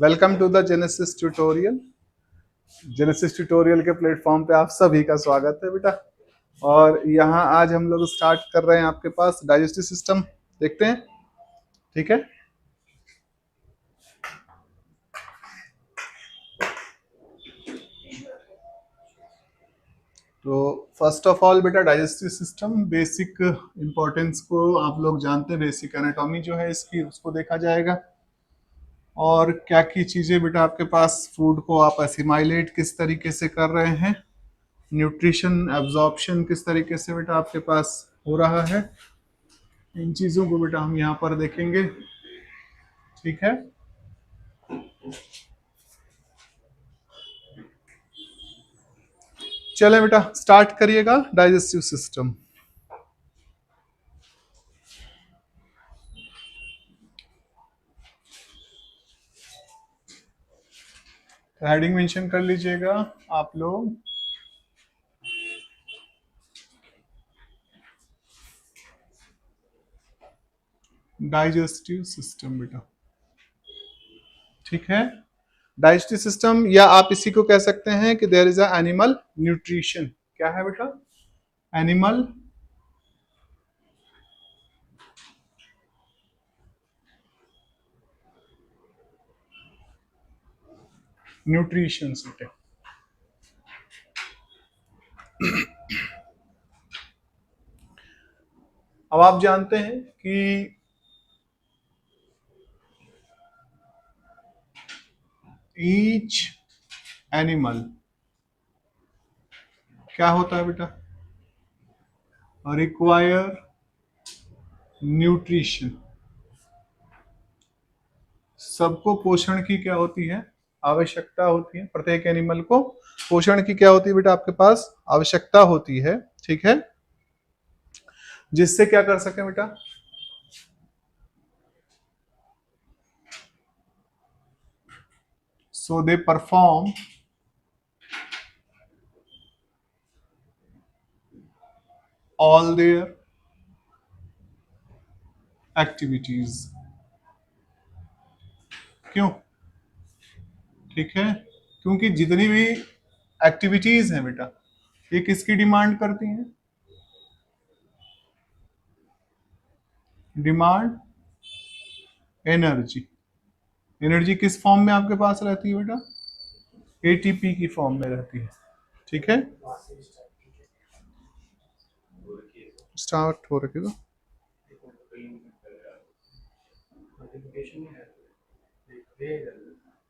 Welcome to the Genesis tutorial. Genesis tutorial के platform पे आप सभी का स्वागत है बेटा। और यहाँ आज हम लोग स्टार्ट कर रहे हैं आपके पास डाइजेस्टिव सिस्टम। देखते हैं, ठीक है। तो फर्स्ट ऑफ ऑल बेटा, डाइजेस्टिव सिस्टम बेसिक इंपॉर्टेंस को आप लोग जानते हैं। बेसिक एनाटॉमी जो है इसकी, उसको देखा जाएगा। और क्या की चीजें बेटा आपके पास, फूड को आप असिमाइलेट किस तरीके से कर रहे हैं, न्यूट्रिशन एब्जॉर्प्शन किस तरीके से बेटा आपके पास हो रहा है, इन चीजों को बेटा हम यहाँ पर देखेंगे, ठीक है। चले बेटा, स्टार्ट करिएगा डाइजेस्टिव सिस्टम। हेडिंग मेंशन कर लीजिएगा आप लोग। डाइजेस्टिव सिस्टम बेटा, ठीक है। डाइजेस्टिव सिस्टम, या आप इसी को कह सकते हैं कि there is a animal nutrition. क्या है बेटा? एनिमल न्यूट्रिशन बेटा। अब आप जानते हैं कि ईच एनिमल क्या होता है बेटा? Require nutrition. सबको पोषण की क्या होती है? आवश्यकता होती है। प्रत्येक एनिमल को पोषण की क्या होती है बेटा आपके पास? आवश्यकता होती है, ठीक है। जिससे क्या कर सके बेटा? So they perform all their activities. क्यों? ठीक है, क्योंकि जितनी भी एक्टिविटीज हैं बेटा, ये किसकी डिमांड करती हैं? Demand energy. एनर्जी किस फॉर्म में आपके पास रहती है बेटा? एटीपी की फॉर्म में रहती है, ठीक है। स्टार्ट हो रखेगा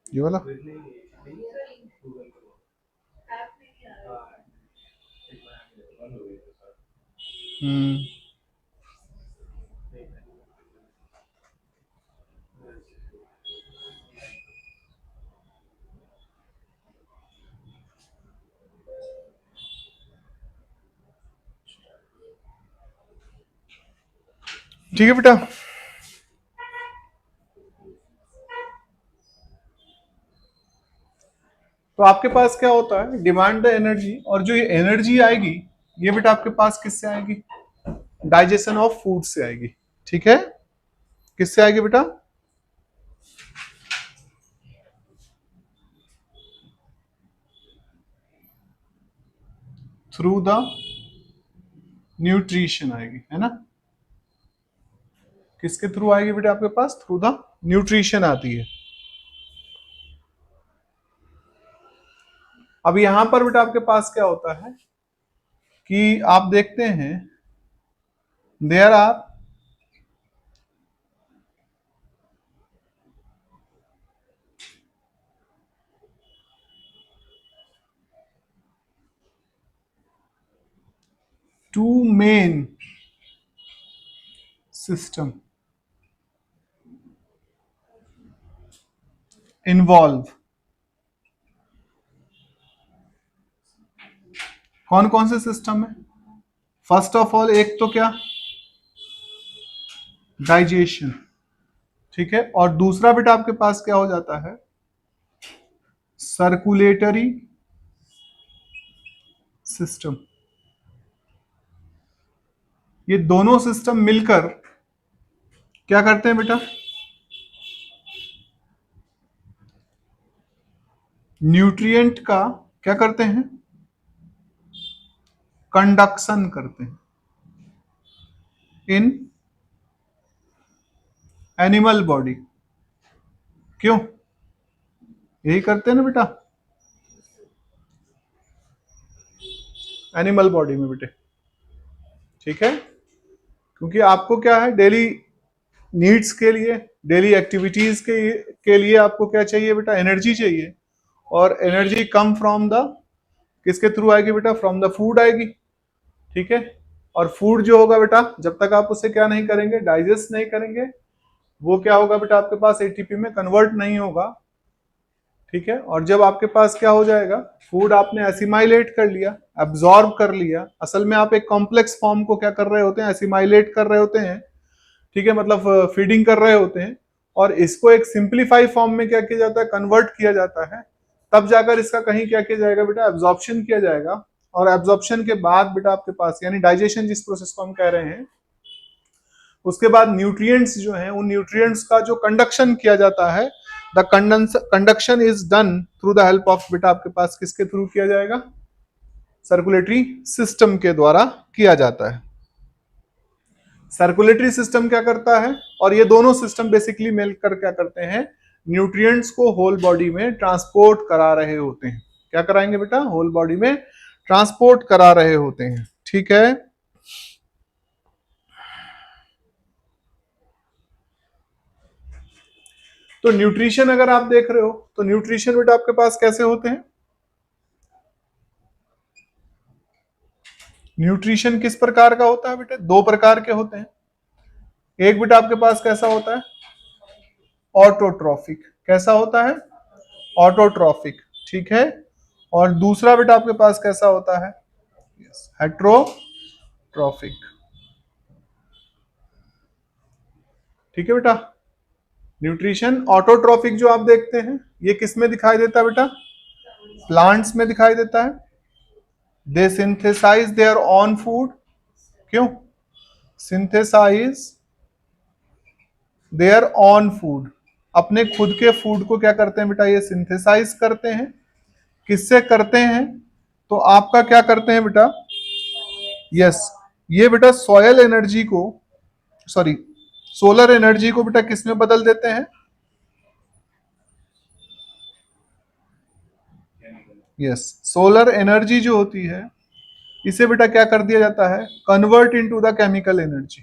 ये वाला। ठीक है बेटा। तो आपके पास क्या होता है? डिमांड द एनर्जी, और जो ये एनर्जी आएगी ये बेटा आपके पास किससे आएगी? डाइजेशन ऑफ फूड से आएगी, ठीक है। किससे आएगी बेटा? थ्रू द न्यूट्रिशन आएगी, है ना। किसके थ्रू आएगी बेटा आपके पास? थ्रू द न्यूट्रिशन आती है। अब यहां पर बेटा आपके पास क्या होता है कि आप देखते हैं there are two main system involve. कौन कौन से सिस्टम है? फर्स्ट ऑफ ऑल, एक तो क्या? डाइजेशन, ठीक है। और दूसरा बेटा आपके पास क्या हो जाता है? Circulatory system. ये दोनों सिस्टम मिलकर क्या करते हैं बेटा? न्यूट्रिएंट का क्या करते हैं, कंडक्शन करते हैं इन एनिमल बॉडी। क्यों, यही करते हैं ना बेटा एनिमल बॉडी में बेटे, ठीक है। क्योंकि आपको क्या है, डेली नीड्स के लिए, डेली एक्टिविटीज के लिए आपको क्या चाहिए बेटा, एनर्जी चाहिए। और एनर्जी कम फ्रॉम द, किसके थ्रू आएगी बेटा, फ्रॉम द फूड आएगी, ठीक है। और फूड जो होगा बेटा, जब तक आप उसे क्या नहीं करेंगे, डाइजेस्ट नहीं करेंगे, वो क्या होगा बेटा, आपके पास एटीपी में कन्वर्ट नहीं होगा, ठीक है। और जब आपके पास क्या हो जाएगा, फूड आपने एसिमाइलेट कर लिया, एब्जॉर्ब कर लिया, असल में आप एक कॉम्प्लेक्स फॉर्म को क्या कर रहे होते हैं, एसिमाइलेट कर रहे होते हैं, ठीक है, मतलब फीडिंग कर रहे होते हैं। और इसको एक सिंप्लीफाई फॉर्म में क्या किया जाता है, कन्वर्ट किया जाता है, तब जाकर इसका कहीं क्या किया जाएगा बेटा, एब्जॉर्प्शन किया जाएगा। और एब्जॉर्प्शन के बाद बेटा आपके पास, यानी डाइजेशन जिस प्रोसेस को हम कह रहे हैं, उसके बाद न्यूट्रिएंट्स जो हैं, उन न्यूट्रिएंट्स का जो कंडक्शन किया जाता है, the conduction is done through the help of, बेटा आपके पास किसके थ्रू किया जाएगा, सर्कुलेटरी सिस्टम के द्वारा किया जाता है। सर्कुलेटरी सिस्टम क्या करता है, और ये दोनों सिस्टम बेसिकली मिलकर क्या करते हैं, न्यूट्रिएंट्स को होल बॉडी में ट्रांसपोर्ट करा रहे होते हैं। क्या कराएंगे बेटा, होल बॉडी में ट्रांसपोर्ट करा रहे होते हैं, ठीक है। तो न्यूट्रिशन अगर आप देख रहे हो, तो न्यूट्रिशन बेटा आपके पास कैसे होते हैं, न्यूट्रिशन किस प्रकार का होता है बेटा, दो प्रकार के होते हैं। एक बेटा आपके पास कैसा होता है, ऑटोट्रॉफिक, कैसा होता है, ऑटोट्रॉफिक, ठीक है। और दूसरा बेटा आपके पास कैसा होता है, हेट्रोट्रॉफिक, ठीक है बेटा। न्यूट्रिशन ऑटोट्रॉफिक जो आप देखते हैं, ये किस में दिखाई देता है बेटा, प्लांट्स में दिखाई देता है। दे सिंथेसाइज देयर ऑन फूड, क्यों, सिंथेसाइज देयर ऑन फूड, अपने खुद के फूड को क्या करते हैं बेटा, ये सिंथेसाइज करते हैं। किससे करते हैं, तो आपका क्या करते हैं बेटा, यस, ये बेटा सॉयल एनर्जी को, सॉरी सोलर एनर्जी को बेटा किस में बदल देते हैं, यस, सोलर एनर्जी जो होती है, इसे बेटा क्या कर दिया जाता है, convert into the chemical energy.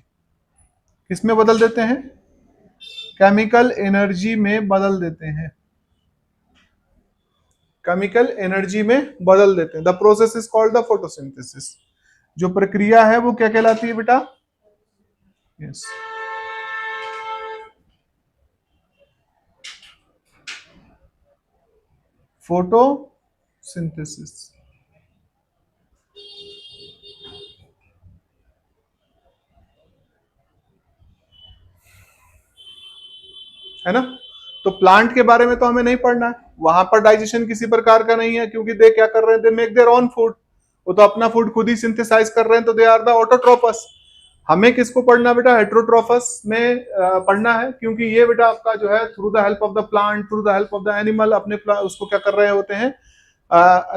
किस में बदल देते हैं, केमिकल एनर्जी में बदल देते हैं, केमिकल एनर्जी में बदल देते हैं। The process is called the photosynthesis. जो प्रक्रिया है वो क्या कहलाती है बेटा, यस, फोटोसिंथेसिस, है ना। तो प्लांट के बारे में तो हमें नहीं पढ़ना है, वहां पर डाइजेशन किसी प्रकार का नहीं है, क्योंकि दे क्या कर रहे हैं, they make their own food, वो तो अपना फूड खुद ही सिंथेसाइज कर रहे हैं, तो दे आर द ऑटोट्रोपस। हमें किसको पढ़ना बेटा, हेट्रोट्रोफस में पढ़ना है, क्योंकि ये बेटा आपका जो है through the help of the plant, through the help of the animal, अपने उसको क्या कर रहे होते हैं,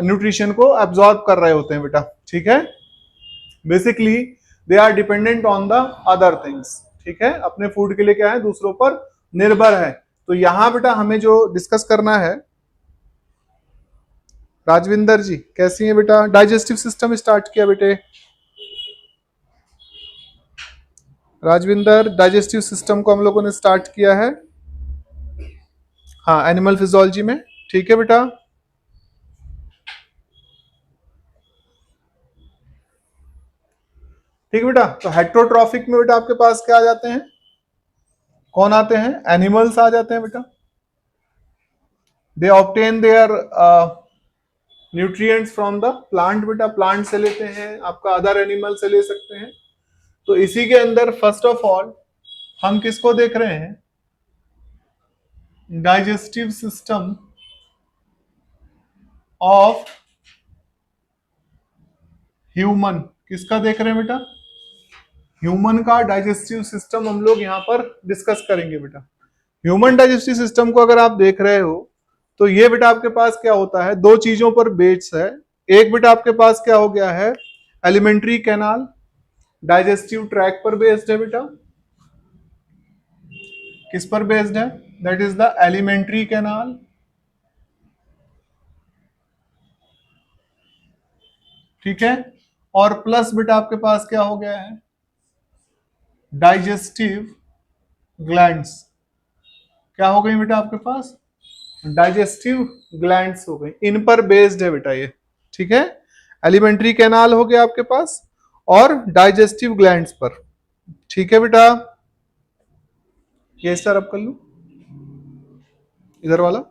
न्यूट्रिशन को एब्जॉर्ब कर रहे होते हैं बेटा, ठीक है। Basically they are dependent on the other things, ठीक है, अपने फूड के लिए क्या है, दूसरों पर निर्भर है। तो यहां बेटा हमें जो डिस्कस करना है, राजविंदर जी कैसी है बेटा, डाइजेस्टिव सिस्टम स्टार्ट किया बेटे, राजविंदर डाइजेस्टिव सिस्टम को हम लोगों ने स्टार्ट किया है, हाँ एनिमल फिजियोलॉजी में, ठीक है बेटा। ठीक है बेटा, तो हेट्रोट्रॉफिक में बेटा आपके पास क्या आ जाते हैं, कौन आते हैं, एनिमल्स आ जाते हैं बेटा। They obtain their nutrients from the plant, बेटा प्लांट से लेते हैं, आपका अदर एनिमल से ले सकते हैं। तो इसी के अंदर फर्स्ट ऑफ ऑल हम किसको देख रहे हैं, डाइजेस्टिव सिस्टम ऑफ ह्यूमन, किसका देख रहे हैं बेटा, ह्यूमन का डाइजेस्टिव सिस्टम हम लोग यहां पर डिस्कस करेंगे बेटा। ह्यूमन डाइजेस्टिव सिस्टम को अगर आप देख रहे हो, तो ये बेटा आपके पास क्या होता है, दो चीजों पर बेस्ड है। एक बेटा आपके पास क्या हो गया है, एलिमेंट्री कैनाल डाइजेस्टिव ट्रैक पर बेस्ड है बेटा। किस पर बेस्ड है, that is the alimentary canal. ठीक है, और प्लस बेटा आपके पास क्या हो गया है, डाइजेस्टिव ग्लैंड्स। क्या हो गई बेटा आपके पास, डाइजेस्टिव ग्लैंड्स हो गई, इन पर बेस्ड है बेटा ये। ठीक है, एलिमेंट्री कैनाल हो गया आपके पास और डाइजेस्टिव ग्लैंड्स पर। ठीक है बेटा, ये सर अब कर लूं इधर वाला।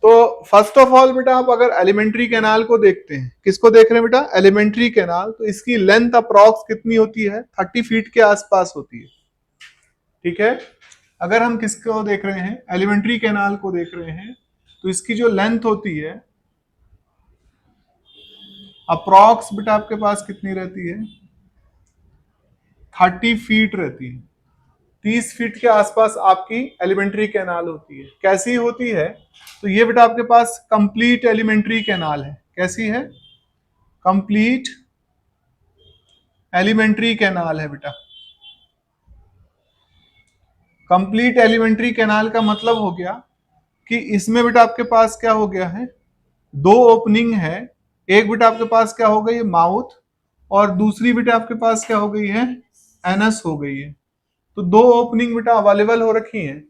तो फर्स्ट ऑफ ऑल बेटा आप अगर एलिमेंट्री कैनाल को देखते हैं, किसको देख रहे हैं बेटा, एलिमेंट्री कैनाल, तो इसकी लेंथ अप्रॉक्स कितनी होती है, 30 फीट के आसपास होती है। ठीक है, अगर हम किसको देख रहे हैं, एलिमेंट्री कैनाल को देख रहे हैं, तो इसकी जो लेंथ होती है अप्रॉक्स बेटा आपके पास कितनी रहती है, 30 फीट रहती है। 30 फीट के आसपास आपकी एलिमेंट्री कैनाल होती है। कैसी होती है, तो ये बेटा आपके पास कंप्लीट एलिमेंट्री कैनाल है। कैसी है, कंप्लीट एलिमेंट्री कैनाल है बेटा। कंप्लीट एलिमेंट्री कैनाल का मतलब हो गया कि इसमें बेटा आपके पास क्या हो गया है, दो ओपनिंग है। एक बेटा आपके पास क्या हो गई है, माउथ, और दूसरी बेटा आपके पास क्या हो गई है, एनस हो गई है। तो दो ओपनिंग बेटा अवेलेबल हो रखी हैं।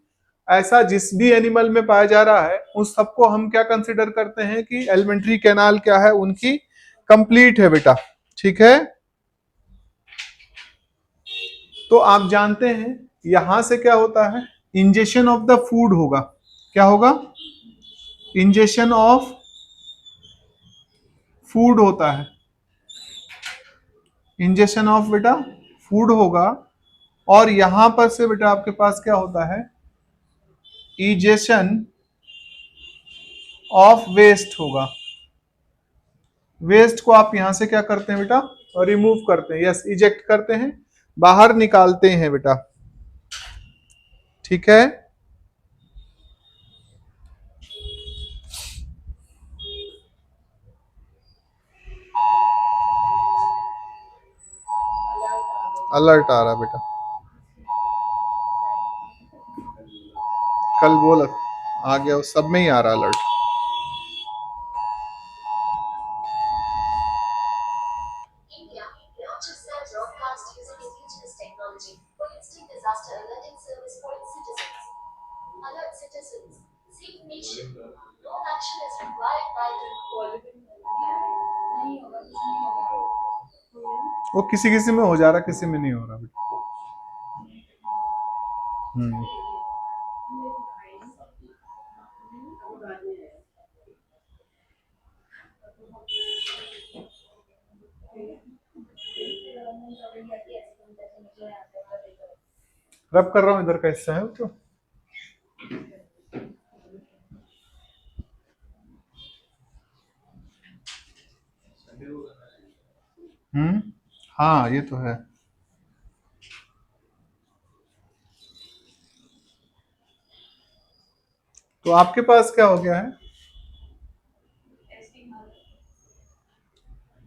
ऐसा जिस भी एनिमल में पाया जा रहा है उस सबको हम क्या कंसिडर करते हैं कि एलिमेंट्री कैनाल क्या है, उनकी कंप्लीट है बेटा। ठीक है, तो आप जानते हैं यहां से क्या होता है, इंजेक्शन ऑफ द फूड होगा। क्या होगा, इंजेक्शन ऑफ फूड होता है, इंजेक्शन ऑफ बेटा फूड होगा। और यहां पर से बेटा आपके पास क्या होता है, इजेशन ऑफ वेस्ट होगा। वेस्ट को आप यहां से क्या करते हैं बेटा, रिमूव करते हैं, यस इजेक्ट करते हैं, बाहर निकालते हैं बेटा। ठीक है, अलर्ट आ रहा बेटा, कल बोला आ गया, उस सब में ही आ रहा अलर्ट। वो किसी किसी में हो जा रहा, किसी में नहीं हो रहा बेटा। रब कर रहा हूं, इधर का हिस्सा है तो। हाँ ये तो है। तो आपके पास क्या हो गया है,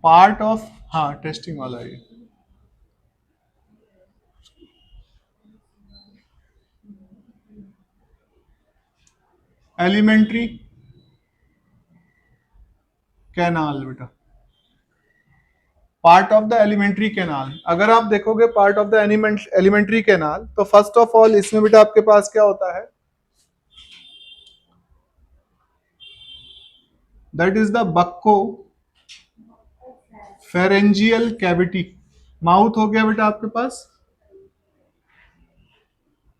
पार्ट ऑफ, हाँ टेस्टिंग वाला ये। एलिमेंट्री कैनाल बेटा, part of the alimentary canal. अगर आप देखोगे part of the alimentary canal, तो फर्स्ट ऑफ ऑल इसमें बेटा आपके पास क्या होता है, that is the बक्को pharyngeal cavity. Mouth हो गया बेटा आपके पास,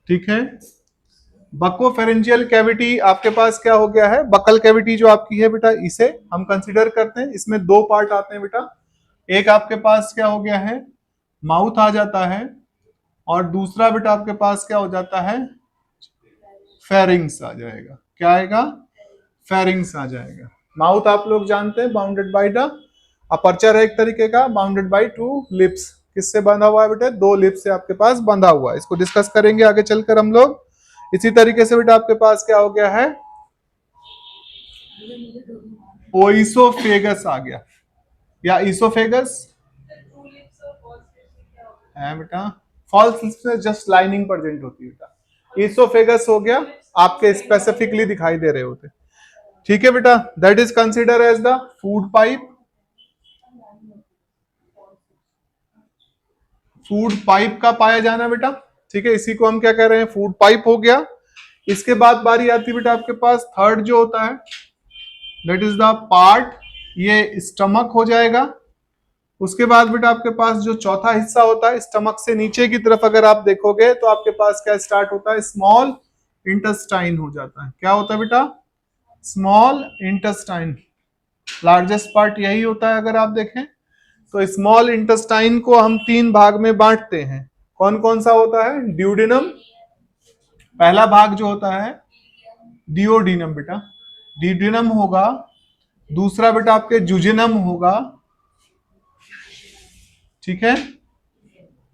ठीक है। बक्को फेरेंजियल कैविटी आपके पास क्या हो गया है, बकल कैविटी जो आपकी है बेटा, इसे हम कंसिडर करते हैं। इसमें दो पार्ट आते हैं बेटा, एक आपके पास क्या हो गया है, माउथ आ जाता है, और दूसरा बेटा आपके पास क्या हो जाता है, फेरिंग्स आ जाएगा। क्या आएगा, फेरिंग्स आ जाएगा। माउथ आप लोग जानते हैं बाउंडेड बाय द अपर्चर है एक तरीके का, बाउंडेड बाय टू लिप्स। किससे बंधा हुआ है बेटे? दो लिप्स से आपके पास बंधा हुआ है। इसको डिस्कस करेंगे आगे चलकर हम लोग। इसी तरीके से बेटा आपके पास क्या हो गया है? ओइसोफेगस आ गया या इसोफेगस है बेटा। फॉल्स लिप्स में जस्ट लाइनिंग प्रेजेंट होती है बेटा। इसोफेगस हो गया, आपके स्पेसिफिकली दिखाई दे रहे होते। ठीक है बेटा, that is consider as the food pipe. Food pipe का पाया जाना बेटा, ठीक है, इसी को हम क्या कह रहे हैं? फूड पाइप हो गया। इसके बाद बारी आती है बेटा आपके पास थर्ड जो होता है, दैट इज द पार्ट, ये स्टमक हो जाएगा। उसके बाद बेटा आपके पास जो चौथा हिस्सा होता है, स्टमक से नीचे की तरफ अगर आप देखोगे तो आपके पास क्या स्टार्ट होता है? स्मॉल इंटेस्टाइन हो जाता है। क्या होता है बेटा? Small intestine. लार्जेस्ट पार्ट यही होता है अगर आप देखें तो। स्मॉल इंटेस्टाइन को हम तीन भाग में बांटते हैं। कौन कौन सा होता है? ड्यूडेनम, पहला भाग जो होता है डिओडिनम बेटा, डिओडिनम होगा। दूसरा बेटा आपके जुजिनम होगा, ठीक है,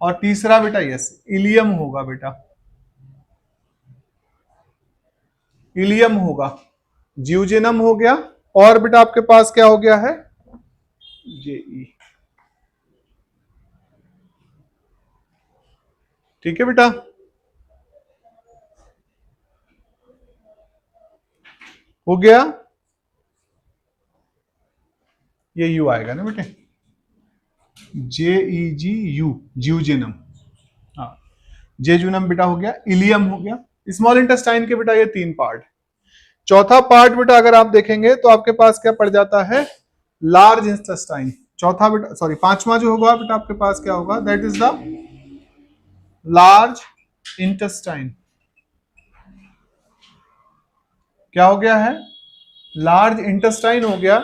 और तीसरा बेटा यस इलियम होगा बेटा, इलियम होगा। ज्यूजिनम हो गया, और बेटा आपके पास क्या हो गया है? जेई। ठीक है बेटा, हो गया। ये यू आएगा ना बेटे, JEGU, ज्यूजिनम। हाँ, जेजुनम बेटा हो गया, इलियम हो गया। स्मॉल इंटेस्टाइन के बेटा ये तीन पार्ट। चौथा पार्ट बेटा अगर आप देखेंगे तो आपके पास क्या पड़ जाता है? Large intestine. चौथा बेटा सॉरी पांचवा जो होगा बेटा आपके पास क्या होगा? That is the large intestine. क्या हो गया है? लार्ज इंटेस्टाइन हो गया।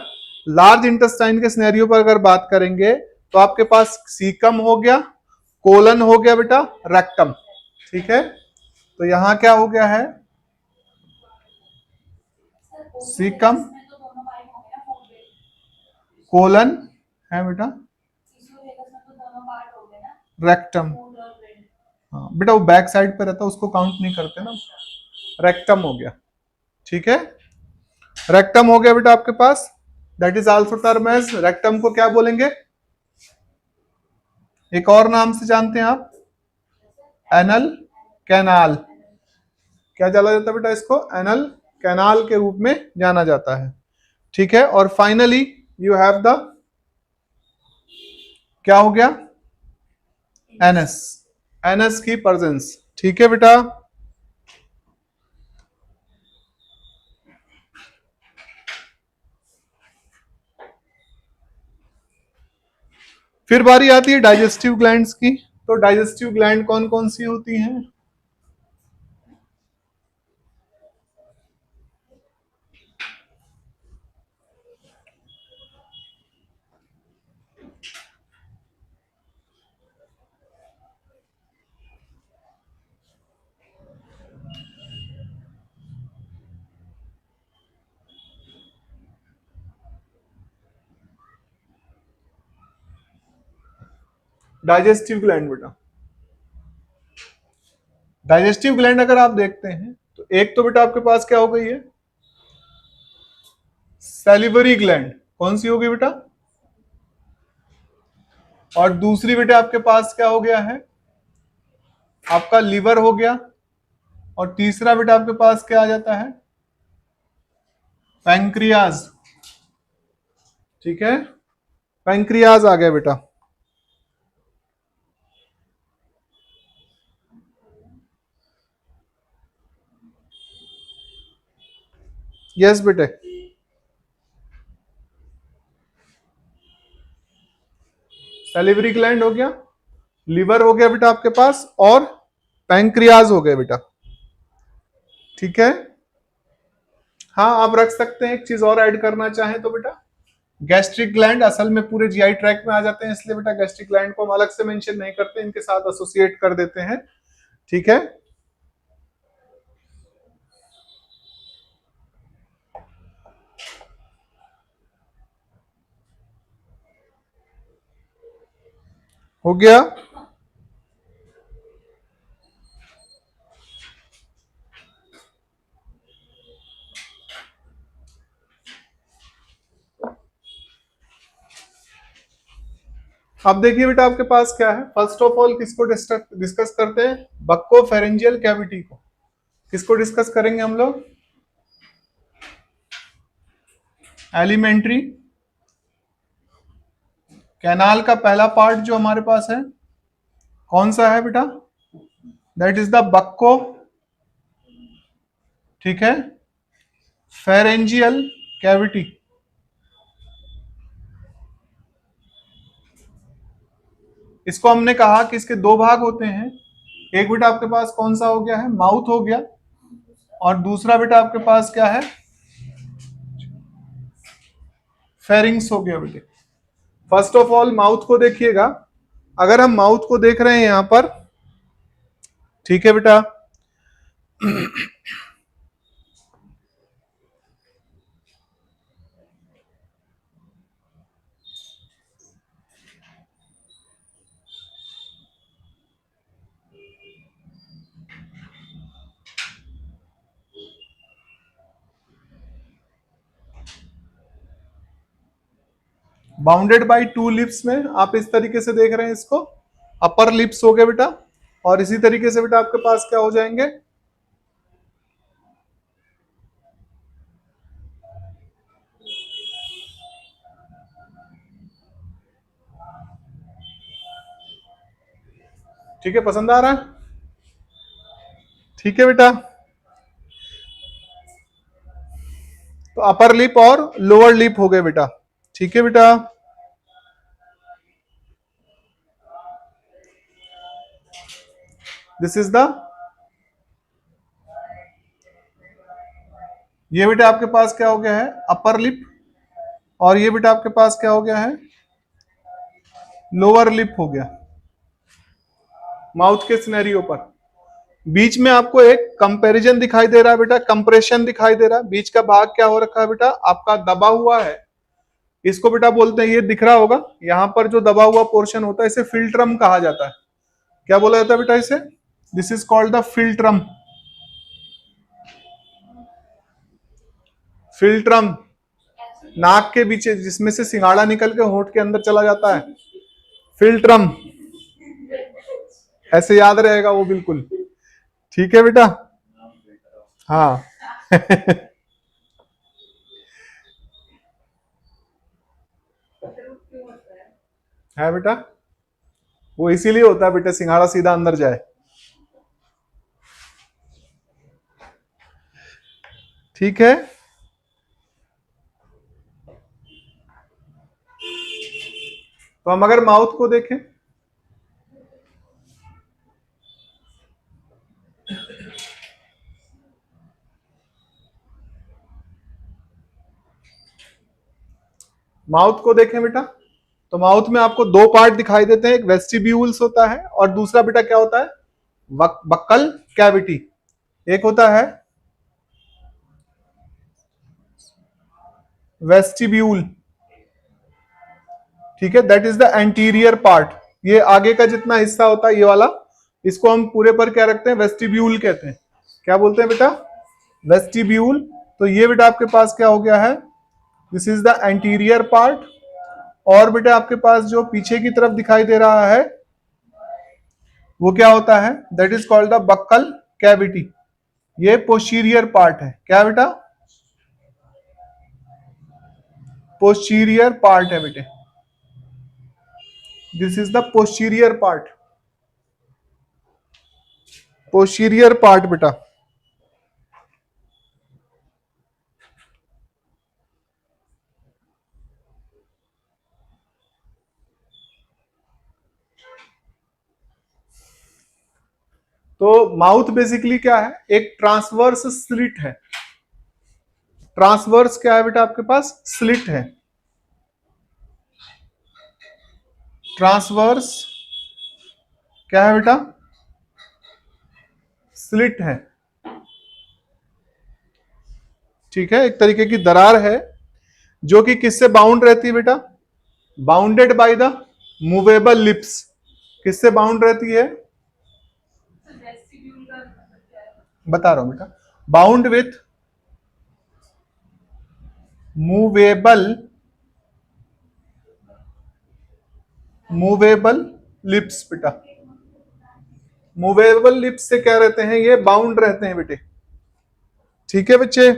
लार्ज इंटेस्टाइन के सिनेरियो पर अगर बात करेंगे तो आपके पास सीकम हो गया, कोलन हो गया बेटा, रेक्टम। ठीक है, तो यहां क्या हो गया है? सीकम, कोलन है बेटा, रेक्टम। हाँ बेटा, वो बैक साइड पे रहता है उसको काउंट नहीं करते ना। रेक्टम हो गया, ठीक है, रेक्टम हो गया बेटा आपके पास। That is also term as, rectum को क्या बोलेंगे? एक और नाम से जानते हैं आप, एनल कैनाल। क्या जाना जाता है बेटा इसको? एनल कैनाल के रूप में जाना जाता है। ठीक है, और फाइनली यू हैव द, क्या हो गया? एनएस, एनएस की प्रेजेंस। ठीक है बेटा, फिर बारी आती है डाइजेस्टिव ग्लैंड्स की। तो डाइजेस्टिव ग्लैंड कौन कौन सी होती हैं? डाइजेस्टिव ग्लैंड बेटा, डाइजेस्टिव ग्लैंड अगर आप देखते हैं तो एक तो बेटा आपके पास क्या हो गई है? Salivary gland. कौन सी होगी बेटा? और दूसरी बेटा आपके पास क्या हो गया है? आपका लीवर हो गया। और तीसरा बेटा आपके पास क्या आ जाता है? पैंक्रियाज। ठीक है, पैंक्रियाज आ गया बेटा। यस बेटे, सैलिवरी ग्लैंड हो गया, लीवर हो गया बेटा आपके पास, और पैंक्रियाज हो गया बेटा। ठीक है, हाँ आप रख सकते हैं। एक चीज और ऐड करना चाहें तो बेटा, गैस्ट्रिक ग्लैंड असल में पूरे जीआई ट्रैक में आ जाते हैं, इसलिए बेटा गैस्ट्रिक ग्लैंड को हम अलग से मेंशन नहीं करते, इनके साथ एसोसिएट कर देते हैं। ठीक है, हो गया। अब देखिए बेटा आपके पास क्या है। फर्स्ट ऑफ ऑल किसको डिस्कस करते हैं? बक्को फेरेंजियल कैविटी को। किसको डिस्कस करेंगे हम लोग? एलिमेंट्री कैनाल का पहला पार्ट जो हमारे पास है कौन सा है बेटा? दैट इज द बक्को, ठीक है, फेरेंजियल कैविटी। इसको हमने कहा कि इसके दो भाग होते हैं। एक बेटा आपके पास कौन सा हो गया है? माउथ हो गया, और दूसरा बेटा आपके पास क्या है? फेरिंग्स हो गया बेटे। फर्स्ट ऑफ ऑल माउथ को देखिएगा। अगर हम माउथ को देख रहे हैं यहां पर, ठीक है बेटा, बाउंडेड बाय टू लिप्स में आप इस तरीके से देख रहे हैं इसको। अपर लिप्स हो गए बेटा, और इसी तरीके से बेटा आपके पास क्या हो जाएंगे? ठीक है, पसंद आ रहा है? ठीक है बेटा, तो अपर लिप और लोअर लिप हो गए बेटा। ठीक है बेटा, दिस इज द, ये बेटा आपके पास क्या हो गया है? अपर लिप, और ये बेटा आपके पास क्या हो गया है? लोअर लिप हो गया माउथ के सिनेरियो पर। बीच में आपको एक कंपैरिजन दिखाई दे रहा है बेटा, कंप्रेशन दिखाई दे रहा है। बीच का भाग क्या हो रखा है बेटा? आपका दबा हुआ है। इसको बेटा बोलते हैं, ये दिख रहा होगा यहां पर जो दबा हुआ पोर्शन होता है इसे फिल्ट्रम कहा जाता है। क्या बोला जाता है बेटा इसे? This is called the philtrum. Philtrum नाक के बीच जिसमें से सिंगाड़ा निकल के होंठ के अंदर चला जाता है, फिल्ट्रम। ऐसे याद रहेगा वो बिल्कुल। ठीक है बेटा, हाँ। है बेटा, वो इसीलिए होता है बेटा, सिंगाड़ा सीधा अंदर जाए। ठीक है, तो हम अगर माउथ को देखें, माउथ को देखें बेटा, तो माउथ में आपको दो पार्ट दिखाई देते हैं। एक वेस्टिब्यूल्स होता है और दूसरा बेटा क्या होता है? Buccal cavity. एक होता है वेस्टिब्यूल, ठीक है, that is the anterior part. ये आगे का जितना हिस्सा होता है ये वाला, इसको हम पूरे पर क्या रखते हैं? वेस्टिब्यूल कहते हैं। क्या बोलते हैं बेटा? वेस्टिब्यूल। तो ये बेटा आपके पास क्या हो गया है? This is the anterior part. और बेटा आपके पास जो पीछे की तरफ दिखाई दे रहा है वो क्या होता है? That is called the buccal cavity. ये पोस्टीरियर पार्ट है। क्या बेटा? पोस्टीरियर पार्ट है बेटे। This is the posterior part, posterior part बेटा। तो माउथ बेसिकली क्या है? एक ट्रांसवर्स स्लिट है। ट्रांसवर्स क्या है बेटा आपके पास? स्लिट है। ट्रांसवर्स क्या है बेटा? स्लिट है। ठीक है, एक तरीके की दरार है जो कि किससे बाउंड रहती है बेटा? Bounded by the movable lips. किससे बाउंड रहती है? बता रहा हूं बेटा, bound with movable movable lips बेटा। मूवेबल लिप्स से क्या रहते हैं? ये बाउंड रहते हैं बेटे। ठीक है बच्चे।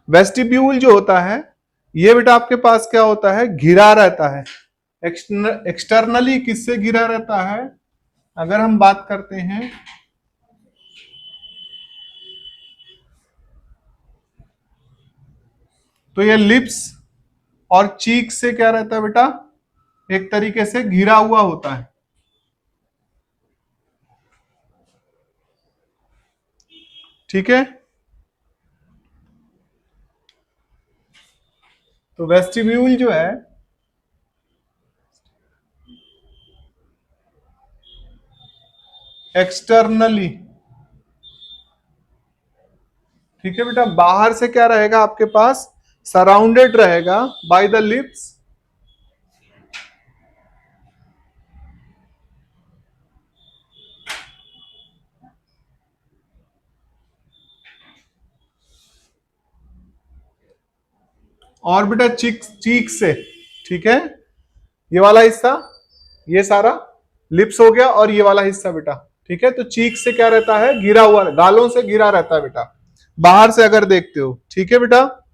वेस्टिब्यूल जो होता है ये बेटा आपके पास क्या होता है? घिरा रहता है। एक्सटर्नली किससे घिरा रहता है? अगर हम बात करते हैं तो ये लिप्स और चीक से क्या रहता है बेटा? एक तरीके से घिरा हुआ होता है। ठीक है। तो वेस्टिब्यूल जो है एक्सटर्नली, ठीक है बेटा, बाहर से क्या रहेगा आपके पास? सराउंडेड रहेगा बाय द लिप्स और बेटा चीक चीक से। ठीक है, ये वाला हिस्सा, ये सारा लिप्स हो गया और ये वाला हिस्सा बेटा। ठीक है, तो चीक से क्या रहता है? घिरा हुआ, गालों से घिरा रहता है बेटा, बाहर से अगर देखते हो। ठीक है बेटा।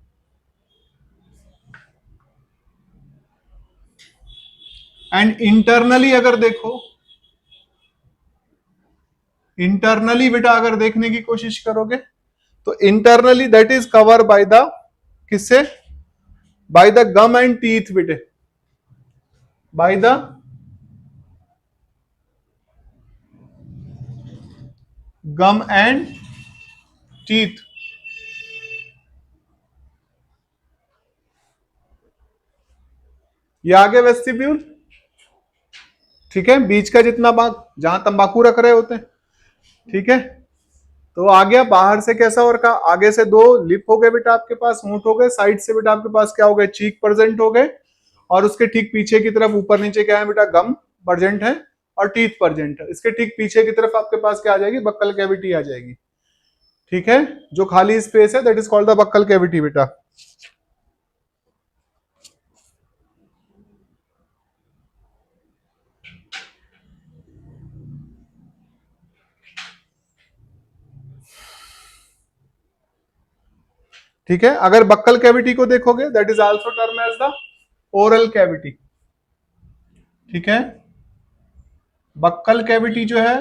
एंड इंटरनली अगर देखो, इंटरनली बेटा अगर देखने की कोशिश करोगे तो internally that is cover by the, किससे? By the gum and teeth बेटे, by the gum and teeth. ये आ गया वेस्टिब्यूल। ठीक है, बीच का जितना भाग जहां तंबाकू रख रहे होते हैं। ठीक है, तो आ गया बाहर से कैसा और का? आगे से दो लिप हो गए बेटा आपके पास, होंठ हो गए, साइड से बेटा आपके पास क्या हो गए? चीक प्रेजेंट हो गए, और उसके ठीक पीछे की तरफ ऊपर नीचे क्या है बेटा? गम प्रेजेंट है और टीथ प्रेजेंट है। इसके ठीक पीछे की तरफ आपके पास क्या आ जाएगी? बक्कल कैविटी आ जाएगी। ठीक है, जो खाली स्पेस है that is called the buccal cavity बेटा। ठीक है, अगर बक्कल कैविटी को देखोगे that is also term as the oral cavity. ठीक है, बक्कल कैविटी जो है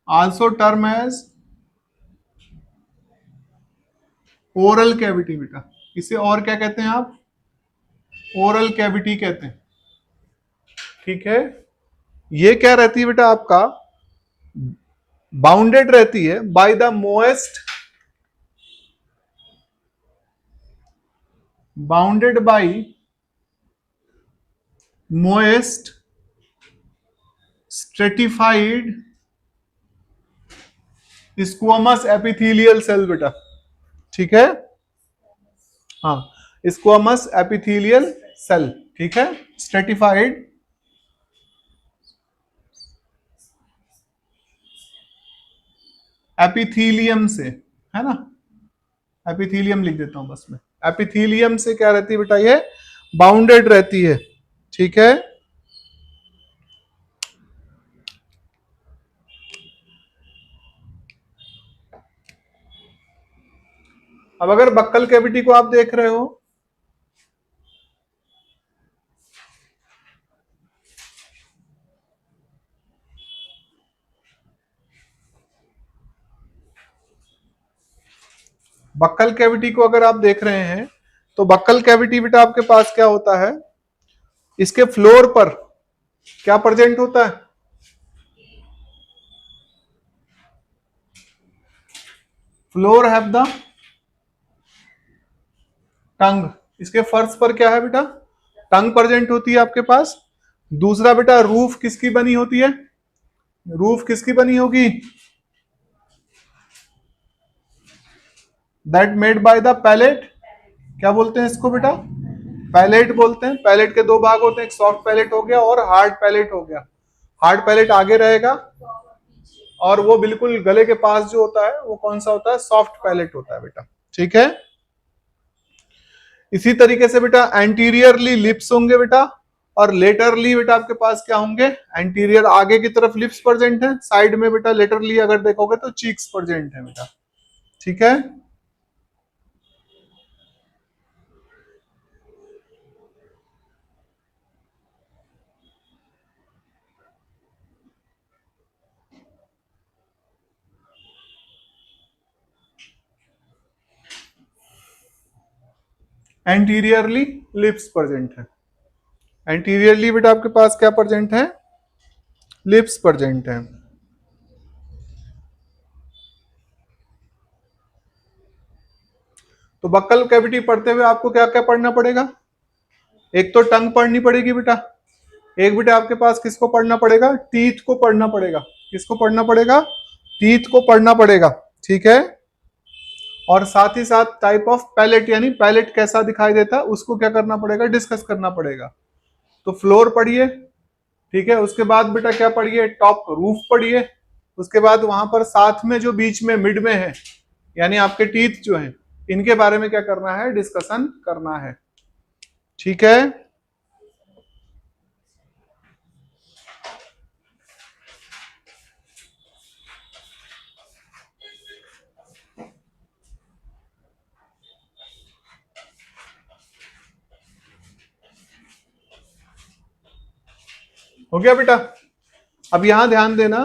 also term as oral cavity बेटा। इसे और क्या कहते हैं आप? ओरल कैविटी कहते हैं। ठीक है, ये क्या रहती है बेटा आपका? बाउंडेड रहती है by the moist, bounded by moist stratified squamous epithelial cell बेटा। ठीक है, हाँ, स्क्वामस एपिथेलियल सेल। ठीक है, स्ट्रेटिफाइड एपिथीलियम से, है ना? एपिथीलियम लिख देता हूं बस मैं। एपिथीलियम से क्या रहती है बेटा? ये बाउंडेड रहती है। ठीक है, अब अगर बक्कल कैविटी को आप देख रहे हो, बक्कल कैविटी को अगर आप देख रहे हैं तो बक्कल कैविटी बेटा आपके पास क्या होता है? इसके फ्लोर पर क्या प्रेजेंट होता है? Floor have the tongue. इसके फर्श पर क्या है बेटा? टंग प्रेजेंट होती है आपके पास। दूसरा बेटा, रूफ किसकी बनी होती है? रूफ किसकी बनी होगी? That made by the palate, क्या बोलते हैं इसको बेटा? पैलेट बोलते हैं। पैलेट के दो भाग होते हैं, एक सॉफ्ट पैलेट हो गया और हार्ड पैलेट हो गया। हार्ड पैलेट आगे रहेगा और वो बिल्कुल गले के पास जो होता है वो कौन सा होता है? सॉफ्ट पैलेट होता है बेटा, ठीक है। इसी तरीके से बेटा एंटीरियरली लिप्स होंगे बेटा, और लेटरली बेटा आपके पास क्या होंगे? एंटीरियर आगे की तरफ लिप्स प्रेजेंट है, साइड में बेटा लेटरली अगर देखोगे तो चीक्स प्रेजेंट है बेटा, ठीक है। एंटीरियरली लिप्स प्रेजेंट है। एंटीरियरली बेटा आपके पास क्या प्रेजेंट है? लिप्स प्रेजेंट है। तो बक्कल कैविटी पढ़ते हुए आपको क्या क्या पढ़ना पड़ेगा? एक तो टंग पढ़नी पड़ेगी बेटा, एक बेटा आपके पास किसको पढ़ना पड़ेगा? टीथ को पढ़ना पड़ेगा। किसको पढ़ना पड़ेगा? टीथ को पढ़ना पड़ेगा, ठीक है। और साथ ही साथ टाइप ऑफ पैलेट, यानी पैलेट कैसा दिखाई देता है उसको क्या करना पड़ेगा? डिस्कस करना पड़ेगा। तो फ्लोर पढ़िए, ठीक है। उसके बाद बेटा क्या पढ़िए? टॉप रूफ पढ़िए। उसके बाद वहां पर साथ में जो बीच में मिड में है, यानी आपके टीथ जो है, इनके बारे में क्या करना है? डिस्कशन करना है, ठीक है। हो गया बेटा? अब यहां ध्यान देना,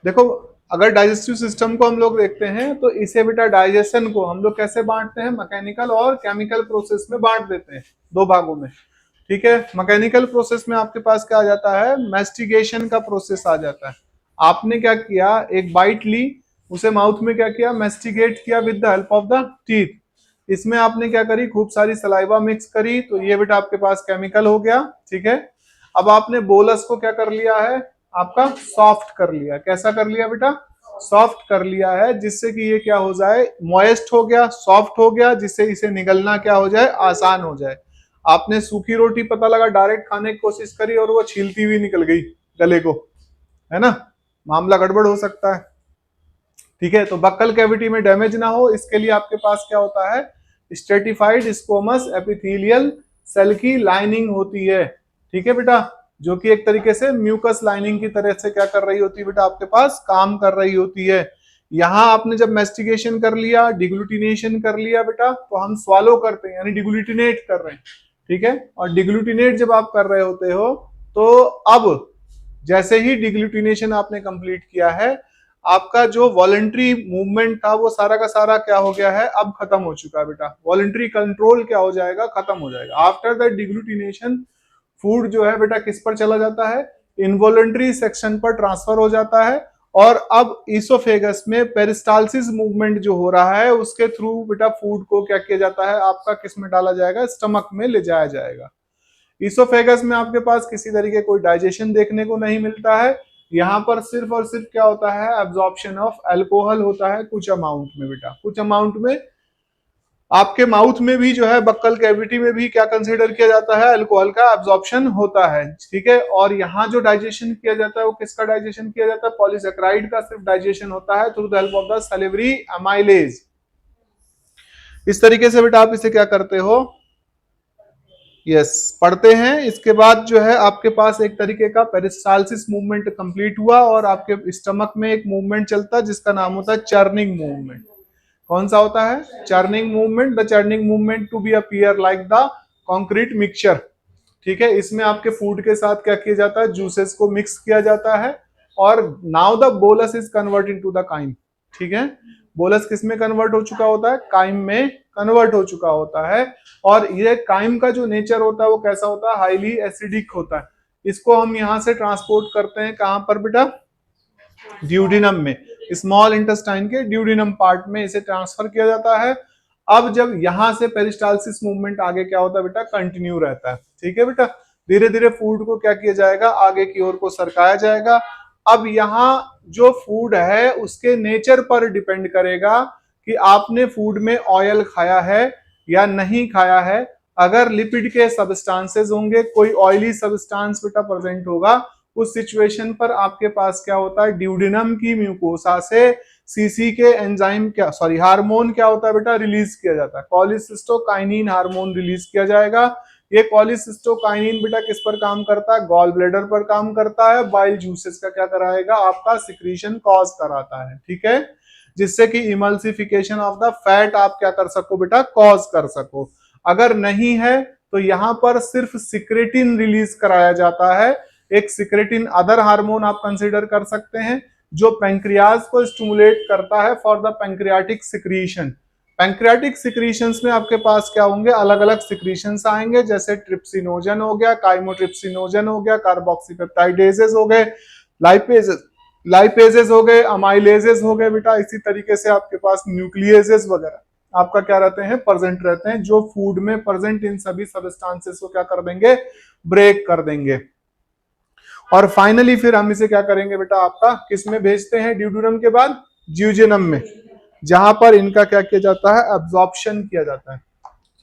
देखो अगर डाइजेस्टिव सिस्टम को हम लोग देखते हैं तो इसे बेटा डाइजेशन को हम लोग कैसे बांटते हैं? मैकेनिकल और केमिकल प्रोसेस में बांट देते हैं, दो भागों में, ठीक है। मैकेनिकल प्रोसेस में आपके पास क्या आ जाता है? मैस्टिगेशन का प्रोसेस आ जाता है। आपने क्या किया? एक बाइट ली, उसे माउथ में क्या किया? मैस्टिगेट किया with the help of the teeth. इसमें आपने क्या करी? खूब सारी सलाइवा मिक्स करी, तो ये बेटा आपके पास केमिकल हो गया, ठीक है। अब आपने बोलस को क्या कर लिया है? आपका सॉफ्ट कर लिया। कैसा कर लिया बेटा? सॉफ्ट कर लिया है, जिससे कि ये क्या हो जाए? मॉइस्ट हो गया, सॉफ्ट हो गया, जिससे इसे निगलना क्या हो जाए? आसान हो जाए। आपने सूखी रोटी पता लगा डायरेक्ट खाने की कोशिश करी और वो छीलती हुई निकल गई गले को, है ना, मामला गड़बड़ हो सकता है, ठीक है। तो बक्कल कैविटी में डैमेज ना हो इसके लिए आपके पास क्या होता है? स्ट्रेटिफाइड स्क्वोमस एपिथेलियल सेल की लाइनिंग होती है, ठीक है बेटा, जो कि एक तरीके से म्यूकस लाइनिंग की तरह से क्या कर रही होती है बेटा? आपके पास काम कर रही होती है। यहां आपने जब मेस्टिगेशन कर लिया, डिग्लूटिनेशन कर लिया बेटा, तो हम स्वालो करते हैं, यानी डिग्लूटिनेट कर रहे हैं, ठीक है। और डिग्लूटिनेट जब आप कर रहे होते हो तो अब जैसे ही डिग्लूटिनेशन आपने कंप्लीट किया है, आपका जो वॉलंटरी मूवमेंट था वो सारा का सारा क्या हो गया है? अब खत्म हो चुका है बेटा। वॉलंटरी कंट्रोल क्या हो जाएगा? खत्म हो जाएगा। आफ्टर द डिग्लूटिनेशन फूड जो है बेटा किस पर चला जाता है? इनवॉलंटरी सेक्शन पर ट्रांसफर हो जाता है, और अब ईसोफेगस में पेरिस्टालसिस मूवमेंट जो हो रहा है उसके थ्रू बेटा फूड को क्या किया जाता है? आपका किस में डाला जाएगा? स्टमक में ले जाया जाएगा। ईसोफेगस में आपके पास किसी तरीके कोई डाइजेशन देखने को नहीं मिलता है। यहाँ पर सिर्फ और सिर्फ क्या होता है? एब्जॉर्प्शन ऑफ अल्कोहल होता है कुछ अमाउंट में बेटा, कुछ अमाउंट में। आपके माउथ में भी जो है, बक्कल कैविटी में भी क्या कंसीडर किया जाता है? अल्कोहल का एब्जॉर्प्शन होता है, ठीक है। और यहाँ जो डाइजेशन किया जाता है वो किसका डाइजेशन किया जाता है? पॉलीसेक्राइड का सिर्फ डाइजेशन होता है through the help of the salivary amylase. इस तरीके से बेटा आप इसे क्या करते हो? यस, पढ़ते हैं। इसके बाद जो है आपके पास एक तरीके का पेरिस्टालसिस मूवमेंट कंप्लीट हुआ और आपके स्टमक में एक मूवमेंट चलता है जिसका नाम होता है चर्निंग मूवमेंट। कौन सा होता है? Churning movement. The churning movement to be appear like the concrete mixture, ठीक है। इसमें आपके फूड के साथ क्या किया जाता है? जूसेस को मिक्स किया जाता है, और now the bolus is convert into the chyme, ठीक है। बोलस किस में कन्वर्ट हो चुका होता है? काइम में कन्वर्ट हो चुका होता है। और ये काइम का जो नेचर होता है वो कैसा होता है? हाईली एसिडिक होता है। इसको हम यहां से ट्रांसपोर्ट करते हैं कहां पर बेटा? ड्यूडिनम में, स्मॉल इंटेस्टाइन के ड्यूडिनम पार्ट में इसे ट्रांसफर किया जाता है। अब जब यहां से पेरिस्टालसिस मूवमेंट आगे क्या होता है बेटा? कंटिन्यू रहता है, ठीक है बेटा। धीरे धीरे फूड को क्या किया जाएगा? आगे की ओर को सरकाया जाएगा। अब यहाँ जो फूड है उसके नेचर पर डिपेंड करेगा कि आपने फूड में ऑयल खाया है या नहीं खाया है। अगर लिपिड के सब्सटेंसेस होंगे, कोई ऑयली सब्सटेंस बेटा प्रेजेंट होगा, उस सिचुएशन पर आपके पास क्या होता है, ड्यूडेनम की म्यूकोसा से सीसी के एंजाइम क्या सॉरी हार्मोन क्या होता है बेटा, रिलीज किया जाता है, कॉलिसिस्टोकाइनिन हार्मोन रिलीज किया जाएगा। ये कॉलिसिस्टोकाइनिन बेटा किस पर काम करता है, गॉल ब्लैडर पर काम करता है, बाइल जूसेस का क्या कराएगा, आपका सिक्रीशन कॉज कराता है, ठीक है, जिससे कि इमल्सिफिकेशन ऑफ द फैट आप क्या कर सको बेटा, कॉज कर सको। अगर नहीं है तो यहां पर सिर्फ सिक्रेटिन रिलीज कराया जाता है, एक सिक्रेटिन अदर हार्मोन आप कंसीडर कर सकते हैं, जो पैंक्रियाज को स्टिमुलेट करता है for the pancreatic secretion. Pancreatic secretions में आपके पास क्या होंगे, अलग अलग सिक्रीशंस आएंगे, जैसे ट्रिप्सिनोजन हो गया, काइमोट्रिप्सिनोजन हो गया, कार्बोक्सीपेप्टाइडेजेस हो गए, लाइपेजेस लाइपेजेस हो गए, अमाइलेजेस हो गए बेटा। इसी तरीके से आपके पास न्यूक्लियजेस वगैरह आपका क्या रहते हैं, प्रेजेंट रहते हैं, जो फूड में प्रेजेंट इन सभी सबस्टांसेस को क्या कर देंगे, ब्रेक कर देंगे। और फाइनली फिर हम इसे क्या करेंगे बेटा, आपका किस में भेजते हैं ड्यूडेनम के बाद, ज्यूजेनम में, जहां पर इनका क्या किया जाता है, एब्जॉर्प्शन किया जाता है,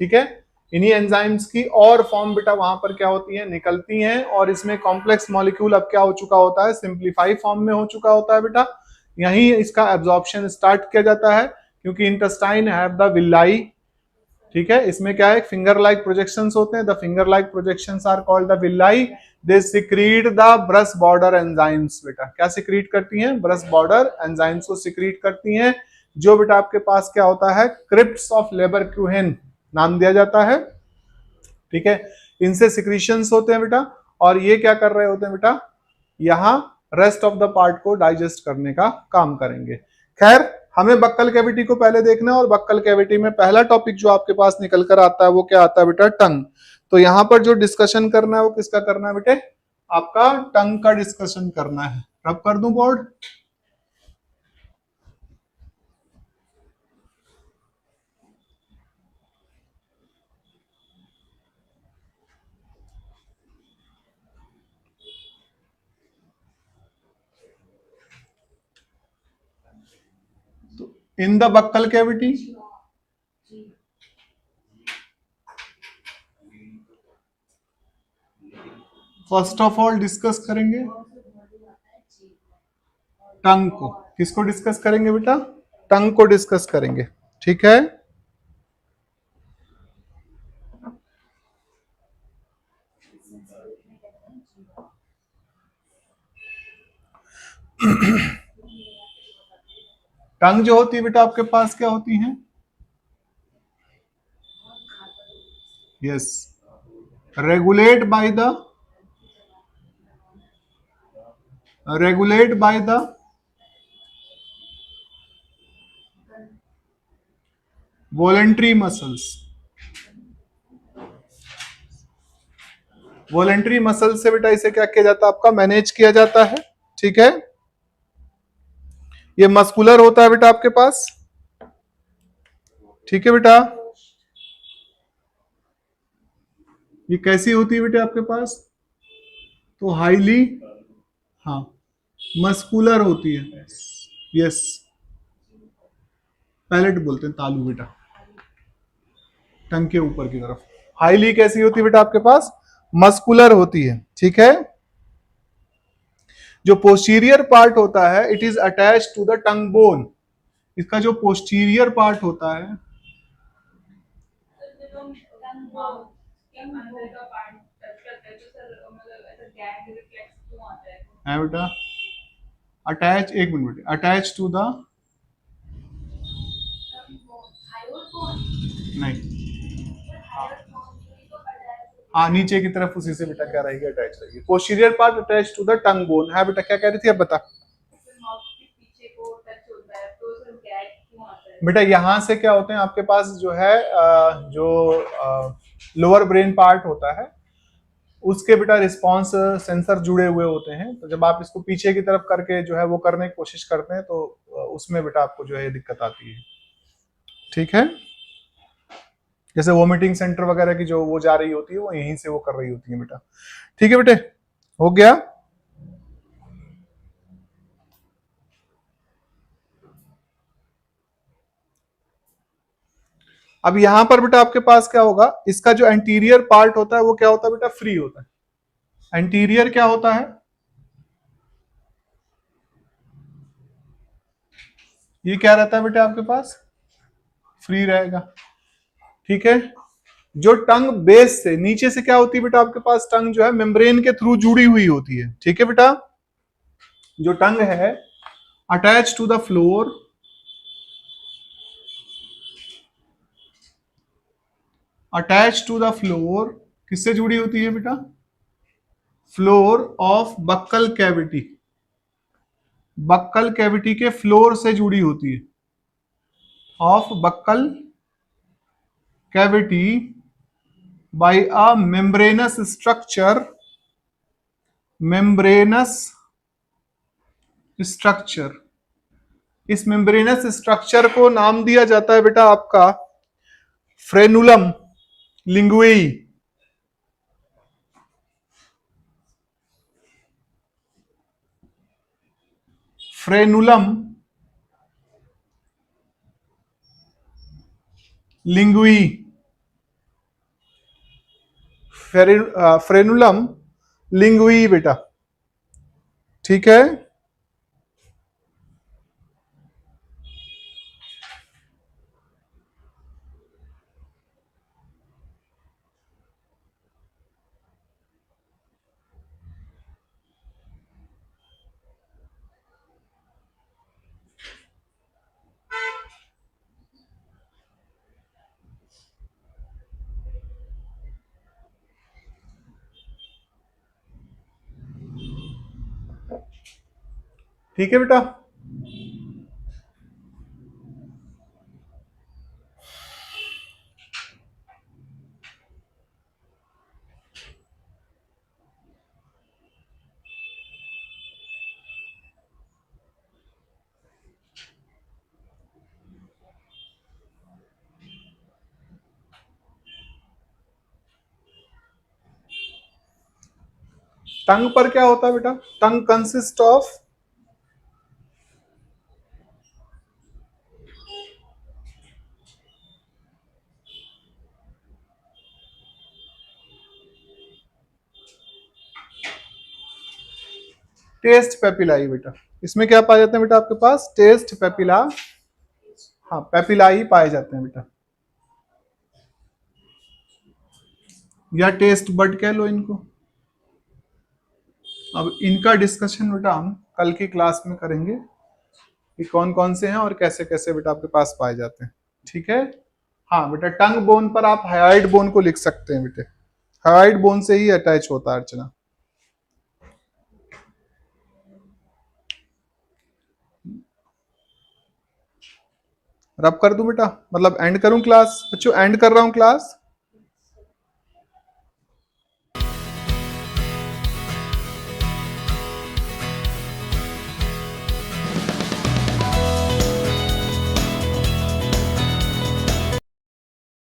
ठीक है। इन्हीं एंजाइम्स की और फॉर्म बेटा वहां पर क्या होती है, निकलती हैं, और इसमें कॉम्प्लेक्स मॉलिक्यूल अब क्या हो चुका होता है, सिंप्लीफाई फॉर्म में हो चुका होता है बेटा। यहीं इसका एब्जॉर्प्शन स्टार्ट किया जाता है, क्योंकि इंटेस्टाइन हैव द विलाई, ठीक है। इसमें क्या है, फिंगर लाइक प्रोजेक्शंस होते हैं, the finger like projections are called the villi. They secrete the brush border enzymes, बेटा क्या सिक्रीट करती हैं, ब्रश बॉर्डर एंजाइम्स को सिक्रीट करती हैं, जो बेटा आपके पास क्या होता है, क्रिप्स ऑफ लेबरक्यूहेन नाम दिया जाता है, ठीक है। इनसे सिक्रीशंस होते हैं बेटा, और ये क्या कर रहे होते हैं बेटा, यहां रेस्ट ऑफ द पार्ट को डाइजेस्ट करने का काम करेंगे। खैर हमें बक्कल कैविटी को पहले देखना है, और बक्कल कैविटी में पहला टॉपिक जो आपके पास निकल कर आता है वो क्या आता है बेटा, टंग। तो यहां पर जो डिस्कशन करना है वो किसका करना है बेटे, आपका टंग का डिस्कशन करना है। रब कर दूं board. In the buccal cavity first of all discuss करेंगे टंग को। किसको डिस्कस करेंगे बेटा, टंग को डिस्कस करेंगे, ठीक है। टंग जो होती है बेटा आपके पास क्या होती है, yes, regulate by the voluntary muscles. Voluntary muscle से बेटा इसे क्या किया जाता है, आपका मैनेज किया जाता है, ठीक है। ये मस्कुलर होता है बेटा आपके पास, ठीक है बेटा। ये कैसी होती है बेटा आपके पास, तो हाईली, हाँ, मस्कुलर होती है, यस, पैलेट बोलते हैं, तालू बेटा, टंग के ऊपर की तरफ। हाईली कैसी होती है बेटा आपके पास, मस्कुलर होती है, ठीक है। जो पोस्टीरियर पार्ट होता है, it is attach to the tongue bone. इसका जो पोस्टीरियर पार्ट होता है, है बेटा, अटैच, एक मिनट बेटा, अटैच टू द, नहीं, हाँ नीचे की तरफ उसी से बेटा क्या रहेगी, अटैच रहेगी। Posterior part attach to the tongue bone है बेटा। क्या कह रही थी अब बता बेटा। यहां से क्या होते हैं आपके पास जो है जो लोअर ब्रेन पार्ट होता है, उसके बेटा रिस्पॉन्स सेंसर जुड़े हुए होते हैं। तो जब आप इसको पीछे की तरफ करके जो है वो करने की कोशिश करते हैं, तो उसमें बेटा आपको जो है दिक्कत आती है, ठीक है। जैसे वोमिटिंग सेंटर वगैरह की जो वो जा रही होती है, वो यहीं से वो कर रही होती है बेटा, ठीक है बेटे, हो गया। अब यहां पर बेटा आपके पास क्या होगा, इसका जो एंटीरियर पार्ट होता है वो क्या होता है बेटा, फ्री होता है। एंटीरियर क्या होता है, ये क्या रहता है बेटा आपके पास, फ्री रहेगा। ठीक है। जो टंग बेस से नीचे से क्या होती है बेटा आपके पास, टंग जो है मेम्ब्रेन के थ्रू जुड़ी हुई होती है। ठीक है बेटा, जो टंग है attach to the floor, attach to the floor किससे जुड़ी होती है बेटा, floor of buccal cavity, buccal cavity के फ्लोर से जुड़ी होती है, of buccal cavity by a membranous structure, membranous structure. इस मेम्ब्रेनस स्ट्रक्चर को नाम दिया जाता है बेटा आपका frenulum linguae, frenulum linguae, frenulum linguae बेटा। ठीक है। ठीक है बेटा, टंग पर क्या होता है बेटा, टंग कंसिस्ट ऑफ, टेस्ट पेपिलाई बेटा। इसमें क्या पाए जाते हैं बेटा आपके पास, टेस्ट पेपिला, हाँ पेपिला ही पाए जाते हैं बेटा, या टेस्ट बड कह लो इनको। अब इनका डिस्कशन बेटा हम कल की क्लास में करेंगे कि कौन कौन से हैं और कैसे कैसे बेटा आपके पास पाए जाते हैं। ठीक है। हाँ बेटा, टंग बोन पर आप हाइड बोन को लिख सकते हैं बेटे, हाइड बोन से ही अटैच होता है अर्चना। रब कर दूं बेटा, मतलब एंड करूं क्लास, बच्चों एंड कर रहा हूं क्लास।